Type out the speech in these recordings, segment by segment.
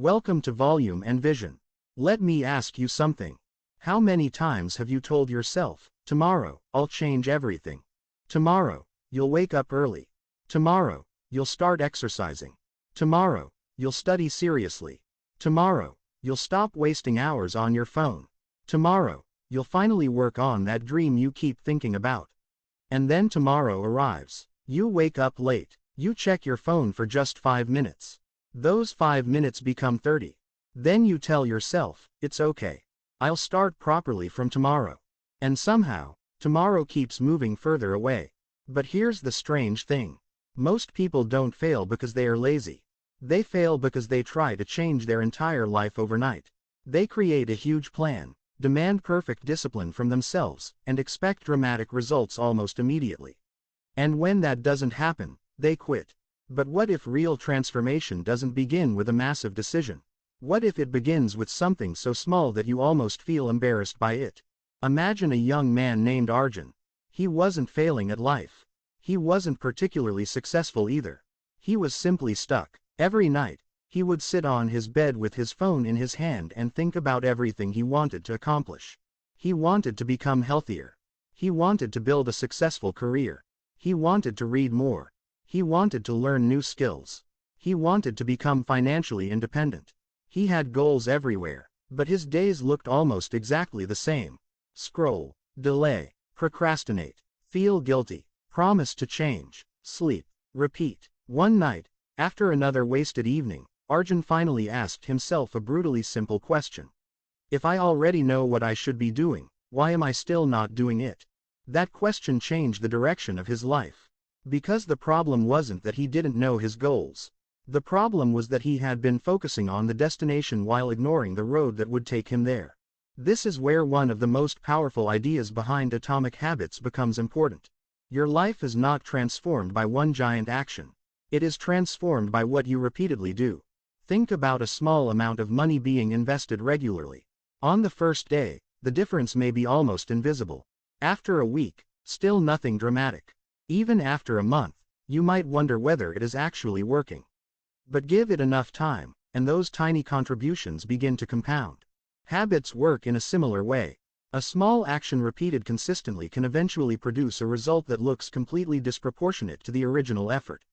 Welcome to Volume and Vision. Let me ask you something. How many times have you told yourself, tomorrow, I'll change everything? Tomorrow, you'll wake up early. Tomorrow, you'll start exercising. Tomorrow, you'll study seriously. Tomorrow, you'll stop wasting hours on your phone. Tomorrow, you'll finally work on that dream you keep thinking about. And then tomorrow arrives. You wake up late. You check your phone for just 5 minutes. Those 5 minutes become 30. Then you tell yourself, it's okay. I'll start properly from tomorrow. And somehow, tomorrow keeps moving further away. But here's the strange thing. Most people don't fail because they are lazy. They fail because they try to change their entire life overnight. They create a huge plan, demand perfect discipline from themselves, and expect dramatic results almost immediately. And when that doesn't happen, they quit. But what if real transformation doesn't begin with a massive decision? What if it begins with something so small that you almost feel embarrassed by it? Imagine a young man named Arjun. He wasn't failing at life. He wasn't particularly successful either. He was simply stuck. Every night, he would sit on his bed with his phone in his hand and think about everything he wanted to accomplish. He wanted to become healthier. He wanted to build a successful career. He wanted to read more. He wanted to learn new skills. He wanted to become financially independent. He had goals everywhere, but his days looked almost exactly the same. Scroll, delay, procrastinate, feel guilty, promise to change, sleep, repeat. One night, after another wasted evening, Arjun finally asked himself a brutally simple question. If I already know what I should be doing, why am I still not doing it? That question changed the direction of his life. Because the problem wasn't that he didn't know his goals. The problem was that he had been focusing on the destination while ignoring the road that would take him there. This is where one of the most powerful ideas behind Atomic Habits becomes important. Your life is not transformed by one giant action. It is transformed by what you repeatedly do. Think about a small amount of money being invested regularly. On the first day, the difference may be almost invisible. After a week, still nothing dramatic. Even after a month, you might wonder whether it is actually working. But give it enough time, and those tiny contributions begin to compound. Habits work in a similar way. A small action repeated consistently can eventually produce a result that looks completely disproportionate to the original effort.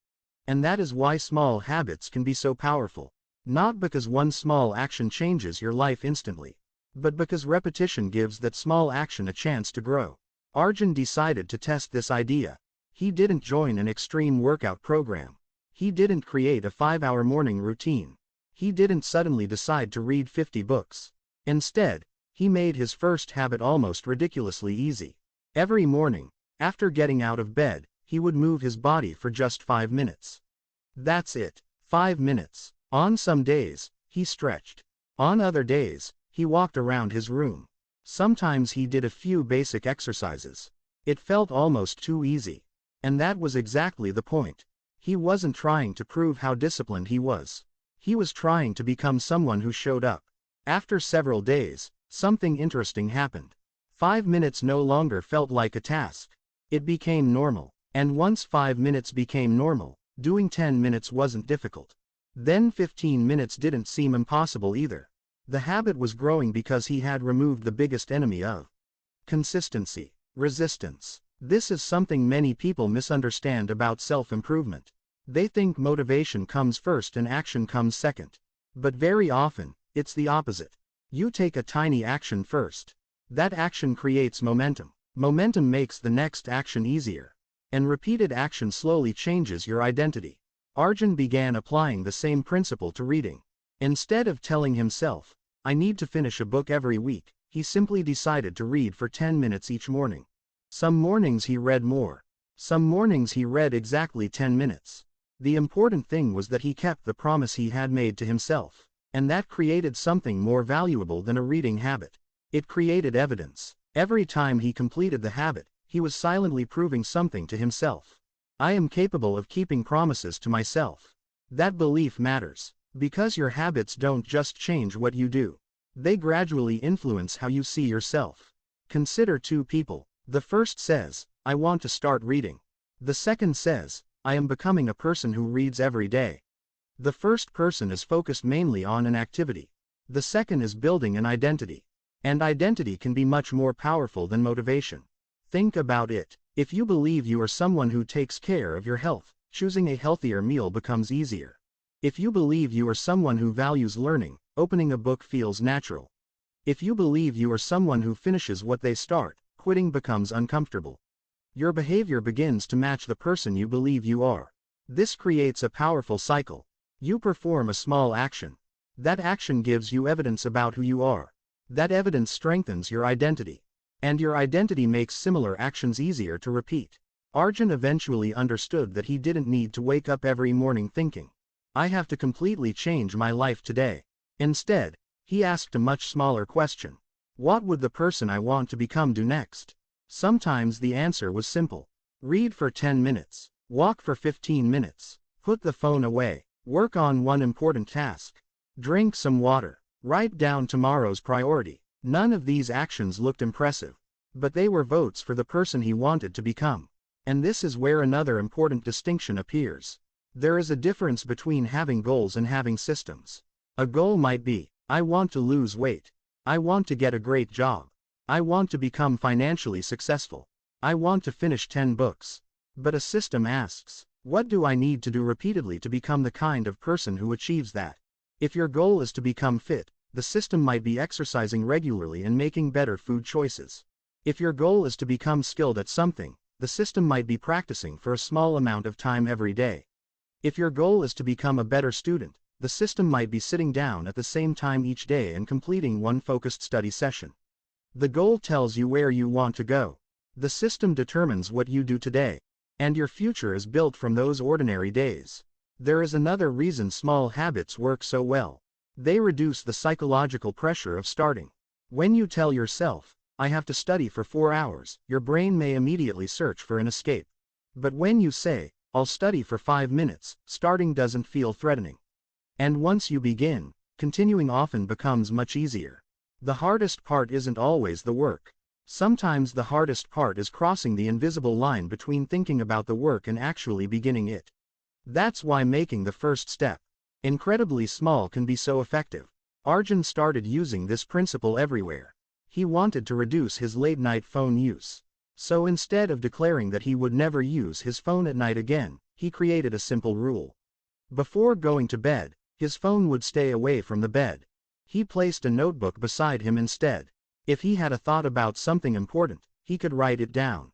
And that is why small habits can be so powerful. Not because one small action changes your life instantly, but because repetition gives that small action a chance to grow. Arjun decided to test this idea. He didn't join an extreme workout program. He didn't create a 5-hour morning routine. He didn't suddenly decide to read 50 books. Instead, he made his first habit almost ridiculously easy. Every morning, after getting out of bed, he would move his body for just 5 minutes. That's it. 5 minutes. On some days, he stretched. On other days, he walked around his room. Sometimes he did a few basic exercises. It felt almost too easy. And that was exactly the point. He wasn't trying to prove how disciplined he was. He was trying to become someone who showed up. After several days, something interesting happened. 5 minutes no longer felt like a task. It became normal. And once 5 minutes became normal, doing 10 minutes wasn't difficult. Then 15 minutes didn't seem impossible either. The habit was growing because he had removed the biggest enemy of consistency, resistance. This is something many people misunderstand about self-improvement. They think motivation comes first and action comes second. But very often, it's the opposite. You take a tiny action first. That action creates momentum. Momentum makes the next action easier. And repeated action slowly changes your identity. Arjun began applying the same principle to reading. Instead of telling himself, I need to finish a book every week, he simply decided to read for 10 minutes each morning. Some mornings he read more. Some mornings he read exactly 10 minutes. The important thing was that he kept the promise he had made to himself. And that created something more valuable than a reading habit. It created evidence. Every time he completed the habit, he was silently proving something to himself. I am capable of keeping promises to myself. That belief matters. Because your habits don't just change what you do. They gradually influence how you see yourself. Consider two people. The first says, I want to start reading. The second says, I am becoming a person who reads every day. The first person is focused mainly on an activity. The second is building an identity. And identity can be much more powerful than motivation. Think about it. If you believe you are someone who takes care of your health, choosing a healthier meal becomes easier. If you believe you are someone who values learning, opening a book feels natural. If you believe you are someone who finishes what they start, quitting becomes uncomfortable. Your behavior begins to match the person you believe you are. This creates a powerful cycle. You perform a small action. That action gives you evidence about who you are. That evidence strengthens your identity. And your identity makes similar actions easier to repeat. Arjun eventually understood that he didn't need to wake up every morning thinking, "I have to completely change my life today." Instead, he asked a much smaller question. What would the person I want to become do next? Sometimes the answer was simple. Read for 10 minutes. Walk for 15 minutes. Put the phone away. Work on one important task. Drink some water. Write down tomorrow's priority. None of these actions looked impressive. But they were votes for the person he wanted to become. And this is where another important distinction appears. There is a difference between having goals and having systems. A goal might be, I want to lose weight. I want to get a great job. I want to become financially successful. I want to finish 10 books. But a system asks, what do I need to do repeatedly to become the kind of person who achieves that? If your goal is to become fit, the system might be exercising regularly and making better food choices. If your goal is to become skilled at something, the system might be practicing for a small amount of time every day. If your goal is to become a better student, the system might be sitting down at the same time each day and completing one focused study session. The goal tells you where you want to go. The system determines what you do today. And your future is built from those ordinary days. There is another reason small habits work so well. They reduce the psychological pressure of starting. When you tell yourself, I have to study for 4 hours, your brain may immediately search for an escape. But when you say, I'll study for 5 minutes, starting doesn't feel threatening. And once you begin, continuing often becomes much easier. The hardest part isn't always the work. Sometimes the hardest part is crossing the invisible line between thinking about the work and actually beginning it. That's why making the first step, incredibly small, can be so effective. Arjun started using this principle everywhere. He wanted to reduce his late-night phone use. So instead of declaring that he would never use his phone at night again, he created a simple rule. Before going to bed, his phone would stay away from the bed. He placed a notebook beside him instead. If he had a thought about something important, he could write it down.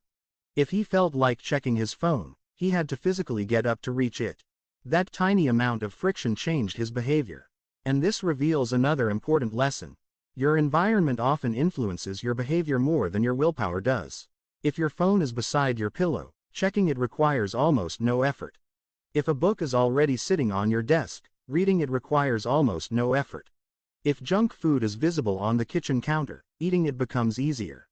If he felt like checking his phone, he had to physically get up to reach it. That tiny amount of friction changed his behavior. And this reveals another important lesson. Your environment often influences your behavior more than your willpower does. If your phone is beside your pillow, checking it requires almost no effort. If a book is already sitting on your desk, reading it requires almost no effort. If junk food is visible on the kitchen counter, eating it becomes easier.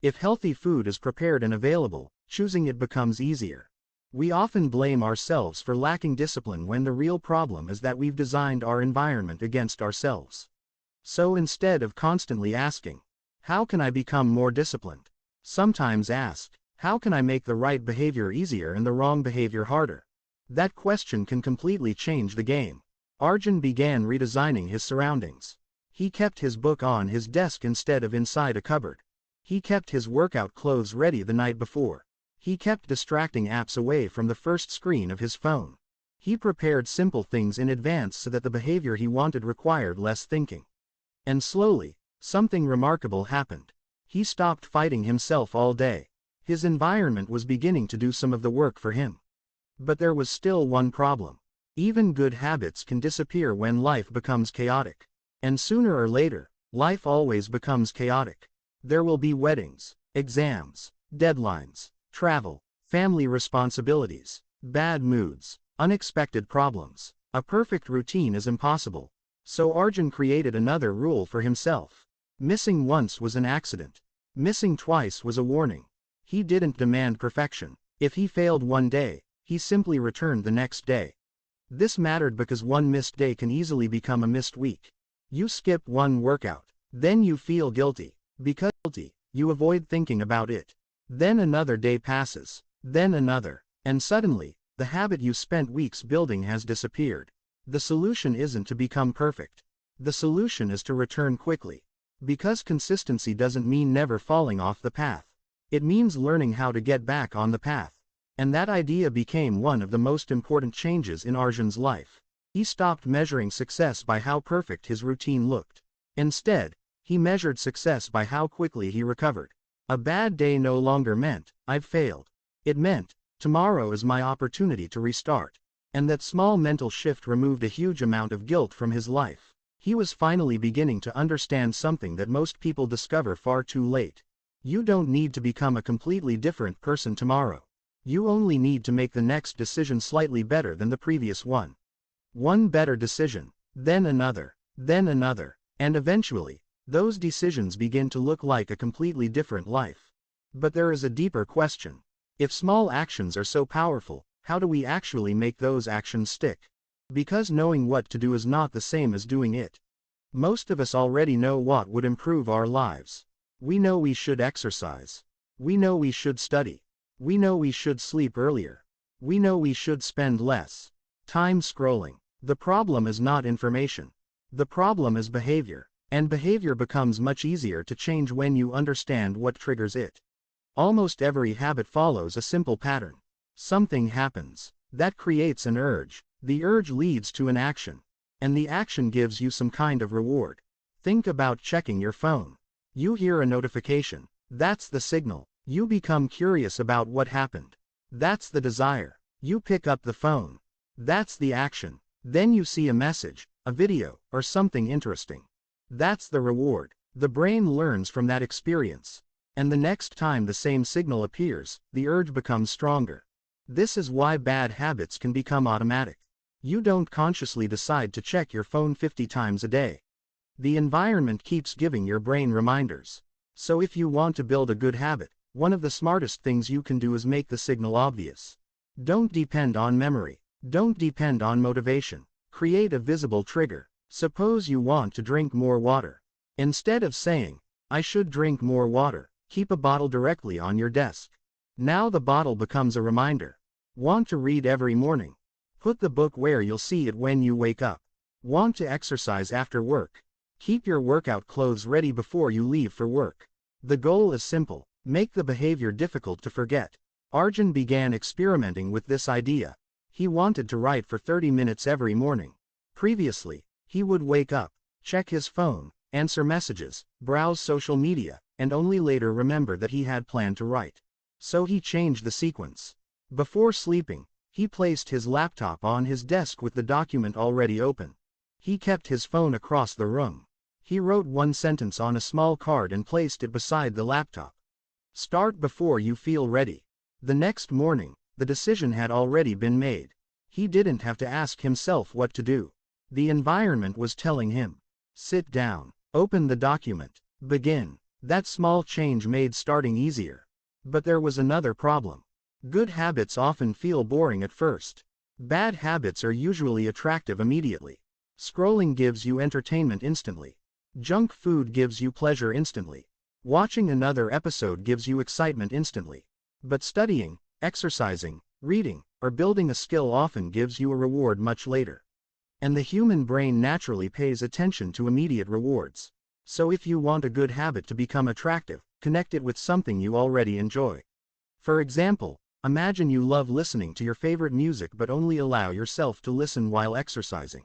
If healthy food is prepared and available, choosing it becomes easier. We often blame ourselves for lacking discipline when the real problem is that we've designed our environment against ourselves. So instead of constantly asking, how can I become more disciplined? Sometimes ask, how can I make the right behavior easier and the wrong behavior harder? That question can completely change the game. Arjun began redesigning his surroundings. He kept his book on his desk instead of inside a cupboard. He kept his workout clothes ready the night before. He kept distracting apps away from the first screen of his phone. He prepared simple things in advance so that the behavior he wanted required less thinking. And slowly, something remarkable happened. He stopped fighting himself all day. His environment was beginning to do some of the work for him. But there was still one problem. Even good habits can disappear when life becomes chaotic. And sooner or later, life always becomes chaotic. There will be weddings, exams, deadlines, travel, family responsibilities, bad moods, unexpected problems. A perfect routine is impossible. So Arjun created another rule for himself. Missing once was an accident. Missing twice was a warning. He didn't demand perfection. If he failed one day, he simply returned the next day. This mattered because one missed day can easily become a missed week. You skip one workout, then you feel guilty. Because you avoid thinking about it. Then another day passes, then another, and suddenly, the habit you spent weeks building has disappeared. The solution isn't to become perfect. The solution is to return quickly. Because consistency doesn't mean never falling off the path. It means learning how to get back on the path. And that idea became one of the most important changes in Arjun's life. He stopped measuring success by how perfect his routine looked. Instead, he measured success by how quickly he recovered. A bad day no longer meant, "I've failed." It meant, "Tomorrow is my opportunity to restart." And that small mental shift removed a huge amount of guilt from his life. He was finally beginning to understand something that most people discover far too late. You don't need to become a completely different person tomorrow. You only need to make the next decision slightly better than the previous one. One better decision, then another, and eventually, those decisions begin to look like a completely different life. But there is a deeper question. If small actions are so powerful, how do we actually make those actions stick? Because knowing what to do is not the same as doing it. Most of us already know what would improve our lives. We know we should exercise. We know we should study. We know we should sleep earlier. We know we should spend less time scrolling. The problem is not information. The problem is behavior. And behavior becomes much easier to change when you understand what triggers it. Almost every habit follows a simple pattern. Something happens. That creates an urge. The urge leads to an action. And the action gives you some kind of reward. Think about checking your phone. You hear a notification. That's the signal. You become curious about what happened. That's the desire. You pick up the phone. That's the action. Then you see a message, a video, or something interesting. That's the reward. The brain learns from that experience. And the next time the same signal appears, the urge becomes stronger. This is why bad habits can become automatic. You don't consciously decide to check your phone 50 times a day. The environment keeps giving your brain reminders. So if you want to build a good habit, one of the smartest things you can do is make the signal obvious. Don't depend on memory. Don't depend on motivation. Create a visible trigger. Suppose you want to drink more water. Instead of saying, "I should drink more water," keep a bottle directly on your desk. Now the bottle becomes a reminder. Want to read every morning? Put the book where you'll see it when you wake up. Want to exercise after work? Keep your workout clothes ready before you leave for work. The goal is simple. Make the behavior difficult to forget. Arjun began experimenting with this idea. He wanted to write for 30 minutes every morning. Previously, he would wake up, check his phone, answer messages, browse social media, and only later remember that he had planned to write. So he changed the sequence. Before sleeping, he placed his laptop on his desk with the document already open. He kept his phone across the room. He wrote one sentence on a small card and placed it beside the laptop. Start before you feel ready. The next morning, the decision had already been made. He didn't have to ask himself what to do. The environment was telling him. Sit down. Open the document. Begin. That small change made starting easier. But there was another problem. Good habits often feel boring at first. Bad habits are usually attractive immediately. Scrolling gives you entertainment instantly. Junk food gives you pleasure instantly. Watching another episode gives you excitement instantly. But studying, exercising, reading, or building a skill often gives you a reward much later. And the human brain naturally pays attention to immediate rewards. So if you want a good habit to become attractive, connect it with something you already enjoy. For example, imagine you love listening to your favorite music but only allow yourself to listen while exercising.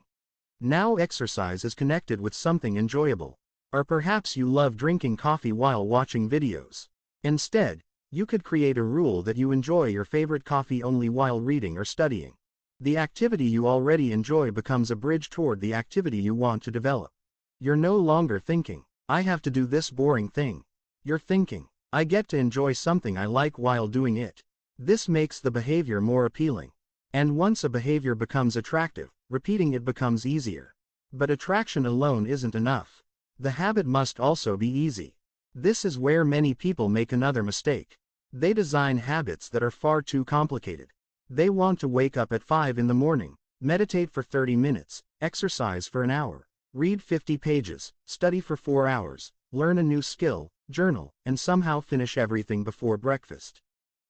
Now exercise is connected with something enjoyable. Or perhaps you love drinking coffee while watching videos. Instead, you could create a rule that you enjoy your favorite coffee only while reading or studying. The activity you already enjoy becomes a bridge toward the activity you want to develop. You're no longer thinking, "I have to do this boring thing." You're thinking, "I get to enjoy something I like while doing it." This makes the behavior more appealing. And once a behavior becomes attractive, repeating it becomes easier. But attraction alone isn't enough. The habit must also be easy. This is where many people make another mistake. They design habits that are far too complicated. They want to wake up at 5 in the morning, meditate for 30 minutes, exercise for an hour, read 50 pages, study for 4 hours, learn a new skill, journal, and somehow finish everything before breakfast.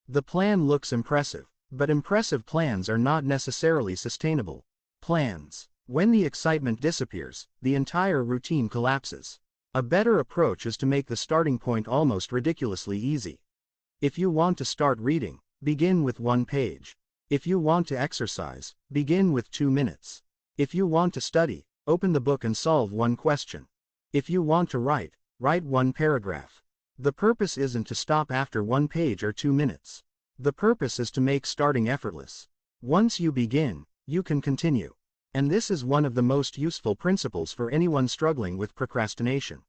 The plan looks impressive, but impressive plans are not necessarily sustainable. Plans When the excitement disappears, the entire routine collapses. A better approach is to make the starting point almost ridiculously easy. If you want to start reading, begin with 1 page. If you want to exercise, begin with 2 minutes. If you want to study, open the book and solve 1 question. If you want to write, write 1 paragraph. The purpose isn't to stop after 1 page or 2 minutes. The purpose is to make starting effortless. Once you begin, you can continue. And this is one of the most useful principles for anyone struggling with procrastination.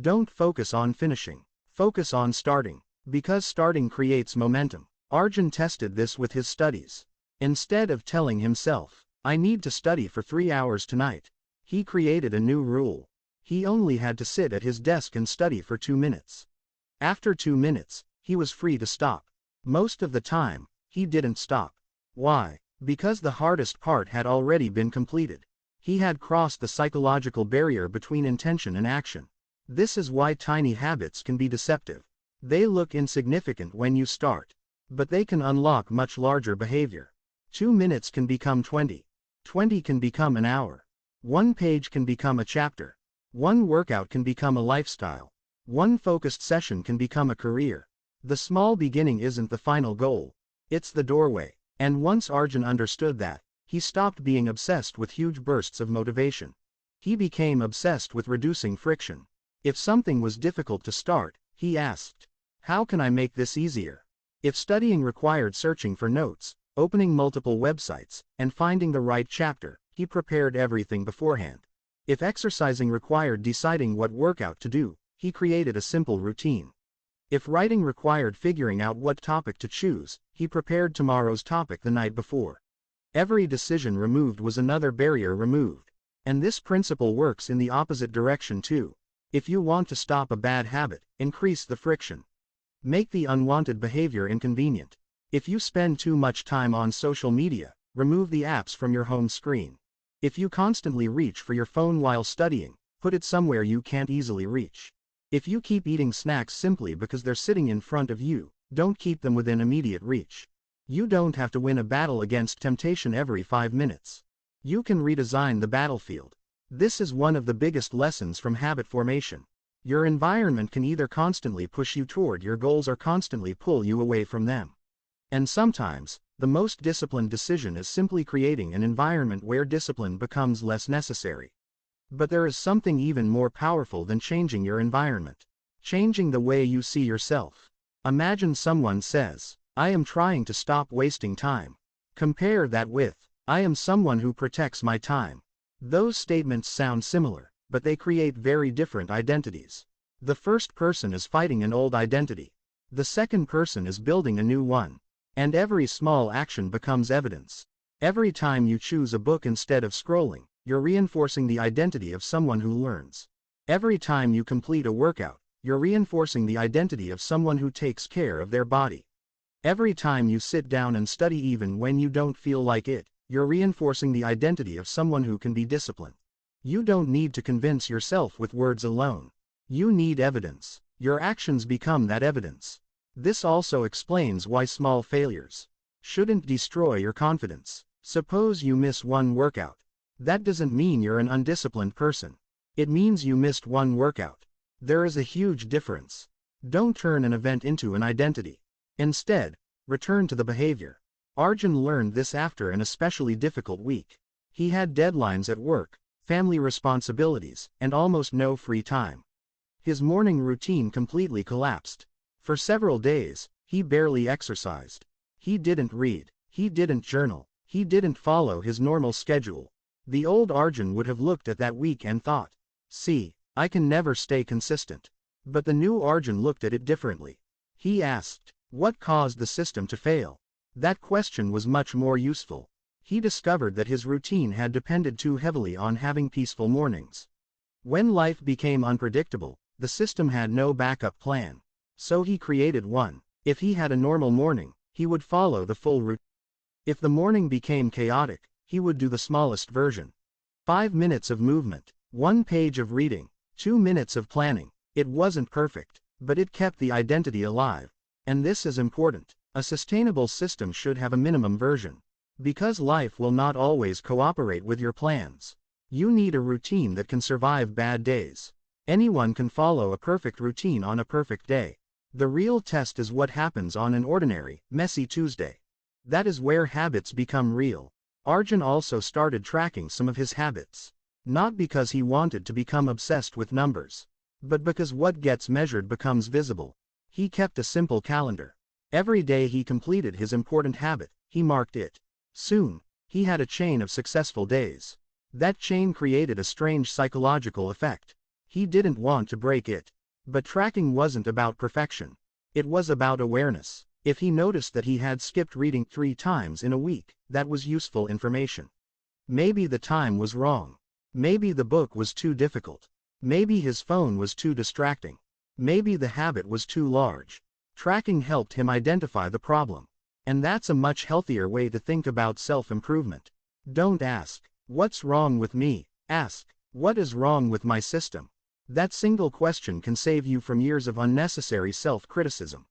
Don't focus on finishing. Focus on starting. Because starting creates momentum. Arjun tested this with his studies. Instead of telling himself, "I need to study for 3 hours tonight," he created a new rule. He only had to sit at his desk and study for 2 minutes. After 2 minutes, he was free to stop. Most of the time, he didn't stop. Why? Because the hardest part had already been completed. He had crossed the psychological barrier between intention and action. This is why tiny habits can be deceptive. They look insignificant when you start, but they can unlock much larger behavior. 2 minutes can become 20. 20 can become an hour. 1 page can become a chapter. 1 workout can become a lifestyle. 1 focused session can become a career. The small beginning isn't the final goal. It's the doorway. And once Arjun understood that, he stopped being obsessed with huge bursts of motivation. He became obsessed with reducing friction. If something was difficult to start, he asked, "How can I make this easier?" If studying required searching for notes, opening multiple websites, and finding the right chapter, he prepared everything beforehand. If exercising required deciding what workout to do, he created a simple routine. If writing required figuring out what topic to choose, he prepared tomorrow's topic the night before. Every decision removed was another barrier removed. And this principle works in the opposite direction too. If you want to stop a bad habit, increase the friction. Make the unwanted behavior inconvenient. If you spend too much time on social media, remove the apps from your home screen. If you constantly reach for your phone while studying, put it somewhere you can't easily reach. If you keep eating snacks simply because they're sitting in front of you, don't keep them within immediate reach. You don't have to win a battle against temptation every 5 minutes. You can redesign the battlefield. This is one of the biggest lessons from habit formation. Your environment can either constantly push you toward your goals or constantly pull you away from them. And sometimes, the most disciplined decision is simply creating an environment where discipline becomes less necessary. But there is something even more powerful than changing your environment. Changing the way you see yourself. Imagine someone says, "I am trying to stop wasting time." Compare that with, "I am someone who protects my time." Those statements sound similar, but they create very different identities. The first person is fighting an old identity. The second person is building a new one. And every small action becomes evidence. Every time you choose a book instead of scrolling, you're reinforcing the identity of someone who learns. Every time you complete a workout, you're reinforcing the identity of someone who takes care of their body. Every time you sit down and study even when you don't feel like it, you're reinforcing the identity of someone who can be disciplined. You don't need to convince yourself with words alone. You need evidence. Your actions become that evidence. This also explains why small failures shouldn't destroy your confidence. Suppose you miss 1 workout. That doesn't mean you're an undisciplined person. It means you missed 1 workout. There is a huge difference. Don't turn an event into an identity. Instead, return to the behavior. Arjun learned this after an especially difficult week. He had deadlines at work, family responsibilities, and almost no free time. His morning routine completely collapsed. For several days, he barely exercised. He didn't read. He didn't journal. He didn't follow his normal schedule. The old Arjun would have looked at that week and thought, "See, I can never stay consistent." But the new Arjun looked at it differently. He asked, "What caused the system to fail?" That question was much more useful. He discovered that his routine had depended too heavily on having peaceful mornings. When life became unpredictable, the system had no backup plan. So he created one. If he had a normal morning, he would follow the full routine. If the morning became chaotic, he would do the smallest version. 5 minutes of movement, 1 page of reading, 2 minutes of planning. It wasn't perfect, but it kept the identity alive. And this is important. A sustainable system should have a minimum version. Because life will not always cooperate with your plans. You need a routine that can survive bad days. Anyone can follow a perfect routine on a perfect day. The real test is what happens on an ordinary, messy Tuesday. That is where habits become real. Arjun also started tracking some of his habits. Not because he wanted to become obsessed with numbers, but because what gets measured becomes visible. He kept a simple calendar. Every day he completed his important habit, he marked it. Soon, he had a chain of successful days. That chain created a strange psychological effect. He didn't want to break it. But tracking wasn't about perfection. It was about awareness. If he noticed that he had skipped reading 3 times in a week, that was useful information. Maybe the time was wrong. Maybe the book was too difficult. Maybe his phone was too distracting. Maybe the habit was too large. Tracking helped him identify the problem. And that's a much healthier way to think about self-improvement. Don't ask, "What's wrong with me?" Ask, "What is wrong with my system?" That single question can save you from years of unnecessary self-criticism.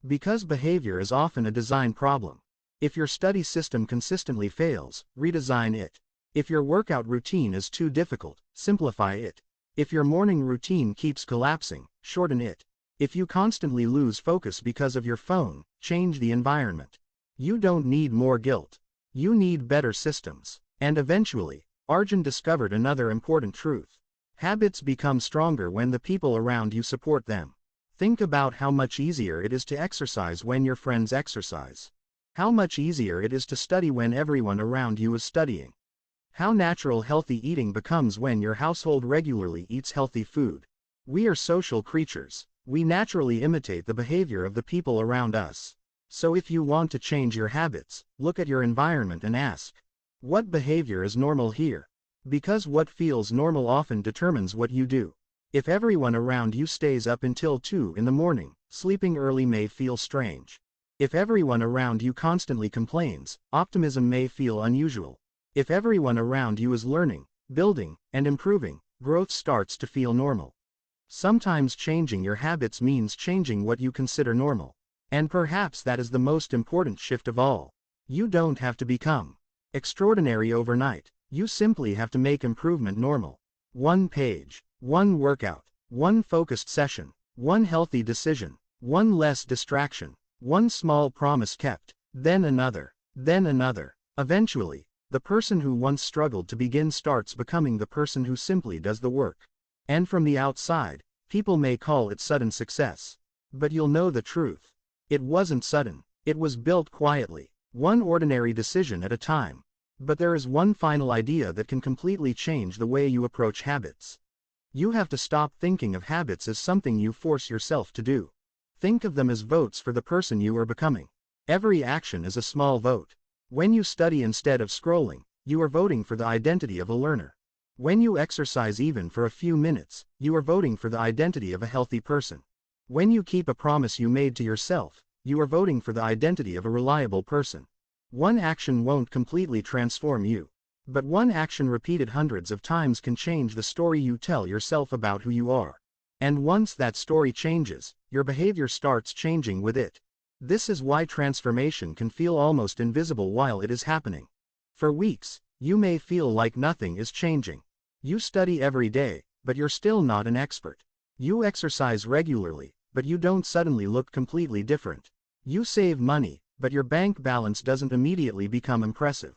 Because behavior is often a design problem. If your study system consistently fails, redesign it. If your workout routine is too difficult, simplify it. If your morning routine keeps collapsing, shorten it. If you constantly lose focus because of your phone, change the environment. You don't need more guilt. You need better systems. And eventually, Arjun discovered another important truth. Habits become stronger when the people around you support them. Think about how much easier it is to exercise when your friends exercise. How much easier it is to study when everyone around you is studying. How natural healthy eating becomes when your household regularly eats healthy food. We are social creatures. We naturally imitate the behavior of the people around us. So if you want to change your habits, look at your environment and ask, what behavior is normal here? Because what feels normal often determines what you do. If everyone around you stays up until 2 in the morning, sleeping early may feel strange. If everyone around you constantly complains, optimism may feel unusual. If everyone around you is learning, building, and improving, growth starts to feel normal. Sometimes changing your habits means changing what you consider normal. And perhaps that is the most important shift of all. You don't have to become extraordinary overnight. You simply have to make improvement normal. 1 page, 1 workout, 1 focused session, 1 healthy decision, 1 less distraction, 1 small promise kept, then another, then another. Eventually, the person who once struggled to begin starts becoming the person who simply does the work. And from the outside, people may call it sudden success. But you'll know the truth. It wasn't sudden. It was built quietly, 1 ordinary decision at a time. But there is one final idea that can completely change the way you approach habits. You have to stop thinking of habits as something you force yourself to do. Think of them as votes for the person you are becoming. Every action is a small vote. When you study instead of scrolling, you are voting for the identity of a learner. When you exercise even for a few minutes, you are voting for the identity of a healthy person. When you keep a promise you made to yourself, you are voting for the identity of a reliable person. One action won't completely transform you. But one action repeated hundreds of times can change the story you tell yourself about who you are. And once that story changes, your behavior starts changing with it. This is why transformation can feel almost invisible while it is happening. For weeks, you may feel like nothing is changing. You study every day, but you're still not an expert. You exercise regularly, but you don't suddenly look completely different. You save money, but your bank balance doesn't immediately become impressive.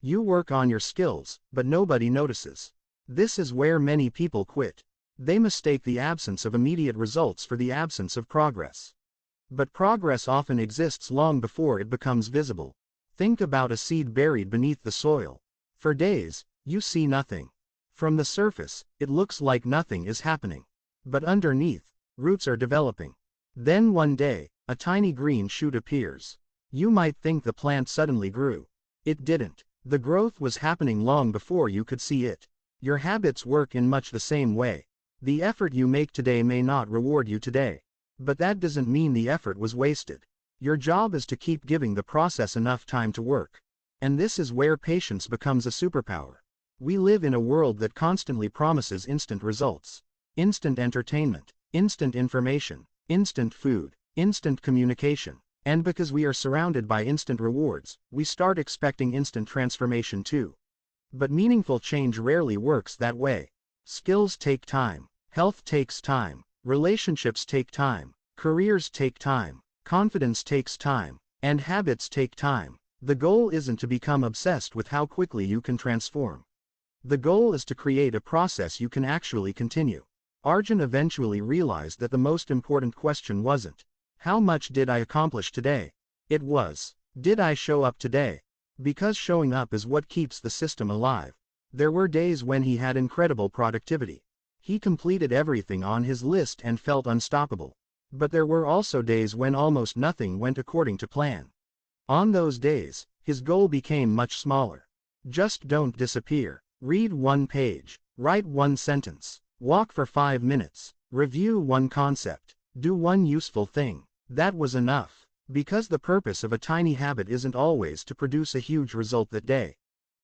You work on your skills, but nobody notices. This is where many people quit. They mistake the absence of immediate results for the absence of progress. But progress often exists long before it becomes visible. Think about a seed buried beneath the soil. For days, you see nothing. From the surface, it looks like nothing is happening. But underneath, roots are developing. Then one day, a tiny green shoot appears. You might think the plant suddenly grew. It didn't. The growth was happening long before you could see it. Your habits work in much the same way. The effort you make today may not reward you today. But that doesn't mean the effort was wasted. Your job is to keep giving the process enough time to work. And this is where patience becomes a superpower. We live in a world that constantly promises instant results. Instant entertainment, instant information, instant food, instant communication. And because we are surrounded by instant rewards, we start expecting instant transformation too. But meaningful change rarely works that way. Skills take time, health takes time, relationships take time, careers take time, confidence takes time, and habits take time. The goal isn't to become obsessed with how quickly you can transform. The goal is to create a process you can actually continue. Arjun eventually realized that the most important question wasn't, how much did I accomplish today? It was, did I show up today? Because showing up is what keeps the system alive. There were days when he had incredible productivity. He completed everything on his list and felt unstoppable. But there were also days when almost nothing went according to plan. On those days, his goal became much smaller. Just don't disappear. Read one page, write one sentence, walk for 5 minutes, review one concept, do one useful thing. That was enough. Because the purpose of a tiny habit isn't always to produce a huge result that day.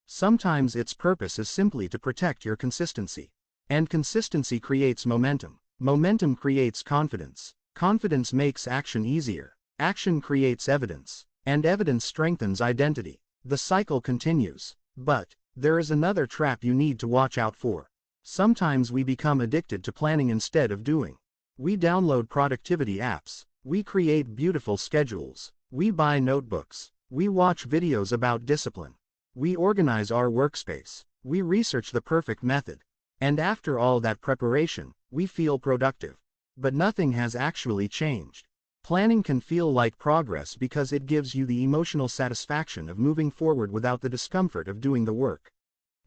Sometimes its purpose is simply to protect your consistency. And consistency creates momentum. Momentum creates confidence. Confidence makes action easier. Action creates evidence. And evidence strengthens identity. The cycle continues. But there is another trap you need to watch out for. Sometimes we become addicted to planning instead of doing. We download productivity apps. We create beautiful schedules. We buy notebooks. We watch videos about discipline. We organize our workspace. We research the perfect method. And after all that preparation, we feel productive. But nothing has actually changed. Planning can feel like progress because it gives you the emotional satisfaction of moving forward without the discomfort of doing the work.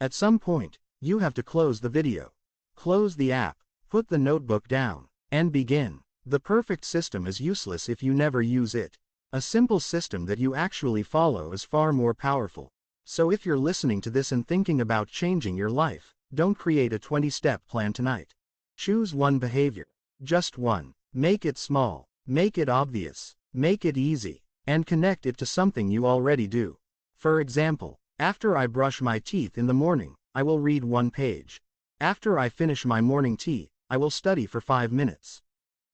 At some point, you have to close the video. Close the app, put the notebook down, and begin. The perfect system is useless if you never use it. A simple system that you actually follow is far more powerful. So if you're listening to this and thinking about changing your life, don't create a 20-step plan tonight. Choose one behavior. Just one. Make it small. Make it obvious. Make it easy. And connect it to something you already do. For example, after I brush my teeth in the morning, I will read one page. After I finish my morning tea, I will study for 5 minutes.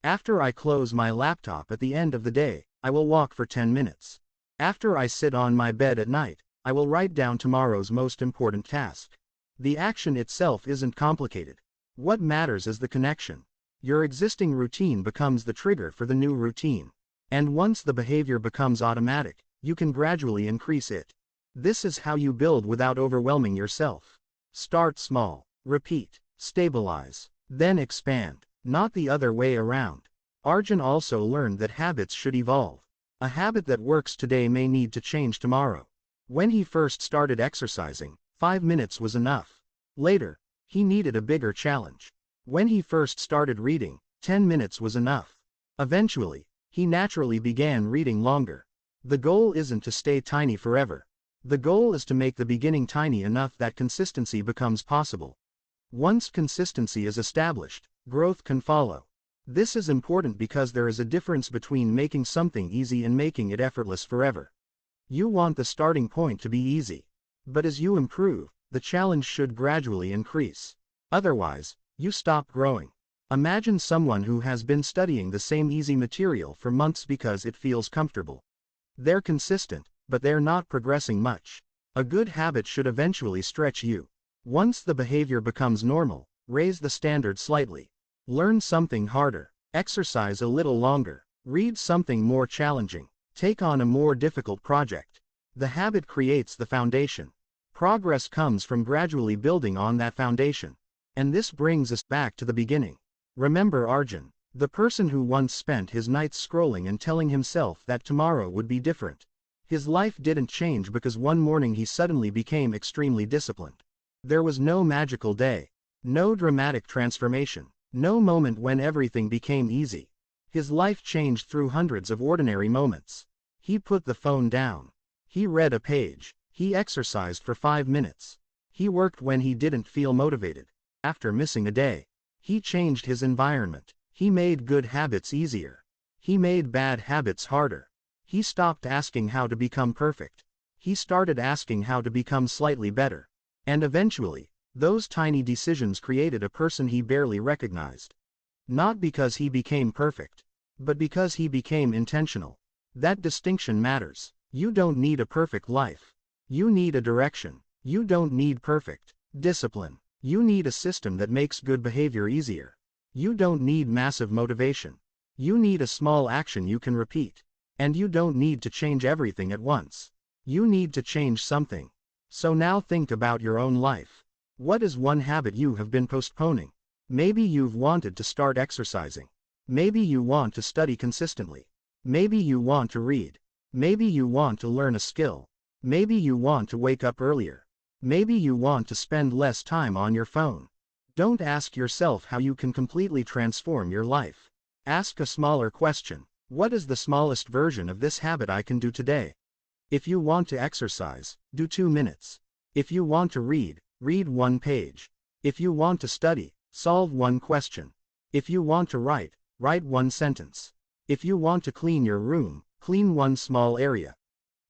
After I close my laptop at the end of the day, I will walk for 10 minutes. After I sit on my bed at night, I will write down tomorrow's most important task. The action itself isn't complicated. What matters is the connection. Your existing routine becomes the trigger for the new routine. And once the behavior becomes automatic, you can gradually increase it. This is how you build without overwhelming yourself. Start small, repeat, stabilize, then expand, not the other way around. Arjun also learned that habits should evolve. A habit that works today may need to change tomorrow. When he first started exercising, 5 minutes was enough. Later, he needed a bigger challenge. When he first started reading, 10 minutes was enough. Eventually, he naturally began reading longer. The goal isn't to stay tiny forever. The goal is to make the beginning tiny enough that consistency becomes possible. Once consistency is established, growth can follow. This is important because there is a difference between making something easy and making it effortless forever. You want the starting point to be easy. But as you improve, the challenge should gradually increase. Otherwise, you stop growing. Imagine someone who has been studying the same easy material for months because it feels comfortable. They're consistent, but they're not progressing much. A good habit should eventually stretch you. Once the behavior becomes normal, raise the standard slightly. Learn something harder, exercise a little longer, read something more challenging, take on a more difficult project. The habit creates the foundation. Progress comes from gradually building on that foundation. And this brings us back to the beginning. Remember Arjun, the person who once spent his nights scrolling and telling himself that tomorrow would be different. His life didn't change because one morning he suddenly became extremely disciplined. There was no magical day, no dramatic transformation, no moment when everything became easy. His life changed through hundreds of ordinary moments. He put the phone down. He read a page. He exercised for 5 minutes. He worked when he didn't feel motivated. After missing a day, he changed his environment. He made good habits easier. He made bad habits harder. He stopped asking how to become perfect. He started asking how to become slightly better. And eventually, those tiny decisions created a person he barely recognized. Not because he became perfect, but because he became intentional. That distinction matters. You don't need a perfect life. You need a direction. You don't need perfect discipline. You need a system that makes good behavior easier. You don't need massive motivation. You need a small action you can repeat. And you don't need to change everything at once. You need to change something. So now think about your own life. What is one habit you have been postponing? Maybe you've wanted to start exercising. Maybe you want to study consistently. Maybe you want to read. Maybe you want to learn a skill. Maybe you want to wake up earlier. Maybe you want to spend less time on your phone. Don't ask yourself how you can completely transform your life. Ask a smaller question. What is the smallest version of this habit I can do today? If you want to exercise, do 2 minutes. If you want to read, read 1 page. If you want to study, solve 1 question. If you want to write, write 1 sentence. If you want to clean your room, clean 1 small area.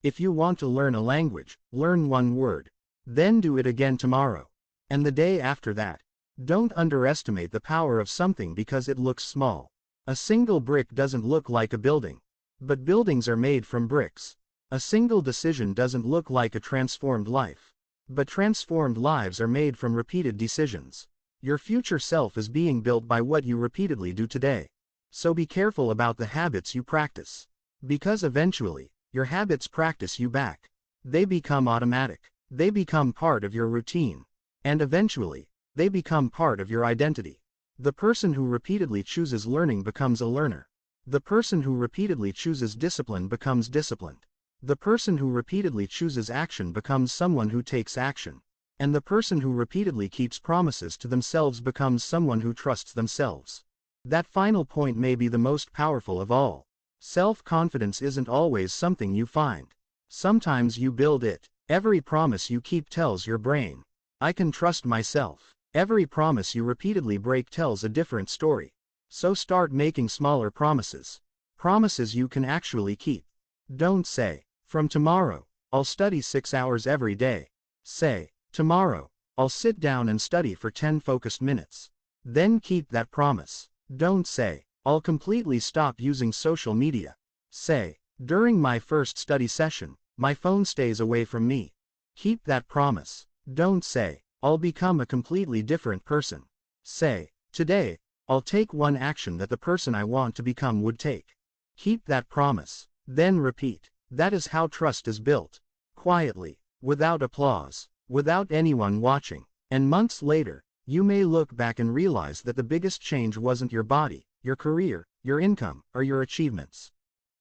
If you want to learn a language, learn 1 word. Then do it again tomorrow. And the day after that. Don't underestimate the power of something because it looks small. A single brick doesn't look like a building. But buildings are made from bricks. A single decision doesn't look like a transformed life. But transformed lives are made from repeated decisions. Your future self is being built by what you repeatedly do today. So be careful about the habits you practice. Because eventually, your habits practice you back. They become automatic. They become part of your routine. And eventually, they become part of your identity. The person who repeatedly chooses learning becomes a learner. The person who repeatedly chooses discipline becomes disciplined. The person who repeatedly chooses action becomes someone who takes action. And the person who repeatedly keeps promises to themselves becomes someone who trusts themselves. That final point may be the most powerful of all. Self-confidence isn't always something you find. Sometimes you build it. Every promise you keep tells your brain, I can trust myself. Every promise you repeatedly break tells a different story. So start making smaller promises. Promises you can actually keep. Don't say, from tomorrow, I'll study 6 hours every day. Say, tomorrow, I'll sit down and study for 10 focused minutes. Then keep that promise. Don't say, I'll completely stop using social media. Say, during my first study session, my phone stays away from me. Keep that promise. Don't say, I'll become a completely different person. Say, today, I'll take 1 action that the person I want to become would take. Keep that promise. Then repeat. That is how trust is built. Quietly, without applause, without anyone watching. And months later, you may look back and realize that the biggest change wasn't your body, your career, your income, or your achievements.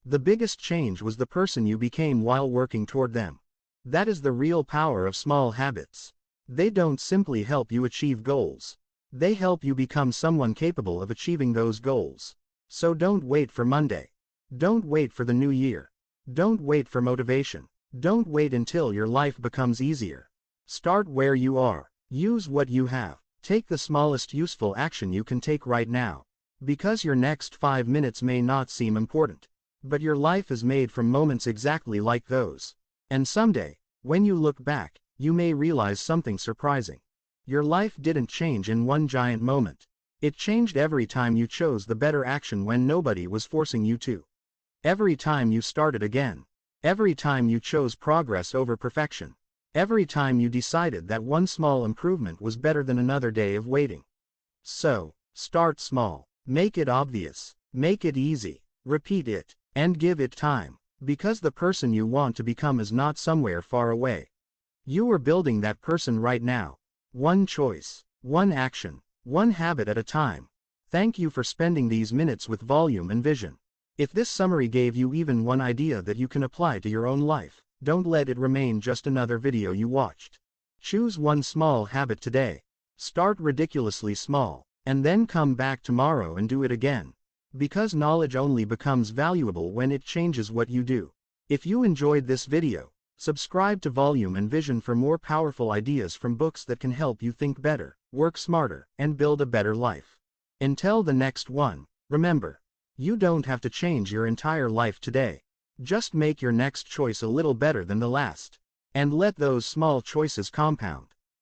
The biggest change was the person you became while working toward them. That is the real power of small habits. They don't simply help you achieve goals. They help you become someone capable of achieving those goals. So don't wait for Monday. Don't wait for the new year. Don't wait for motivation. Don't wait until your life becomes easier. Start where you are. Use what you have. Take the smallest useful action you can take right now. Because your next 5 minutes may not seem important. But your life is made from moments exactly like those. And someday, when you look back, you may realize something surprising. Your life didn't change in one giant moment. It changed every time you chose the better action when nobody was forcing you to. Every time you started again. Every time you chose progress over perfection. Every time you decided that one small improvement was better than another day of waiting. So, start small. Make it obvious. Make it easy. Repeat it. And give it time. Because the person you want to become is not somewhere far away. You are building that person right now. One choice. One action. One habit at a time. Thank you for spending these minutes with Volume and Vision. If this summary gave you even one idea that you can apply to your own life, don't let it remain just another video you watched. Choose one small habit today. Start ridiculously small, and then come back tomorrow and do it again. Because knowledge only becomes valuable when it changes what you do. If you enjoyed this video, subscribe to Volume and Vision for more powerful ideas from books that can help you think better, work smarter, and build a better life. Until the next one, remember, you don't have to change your entire life today. Just make your next choice a little better than the last. And let those small choices compound.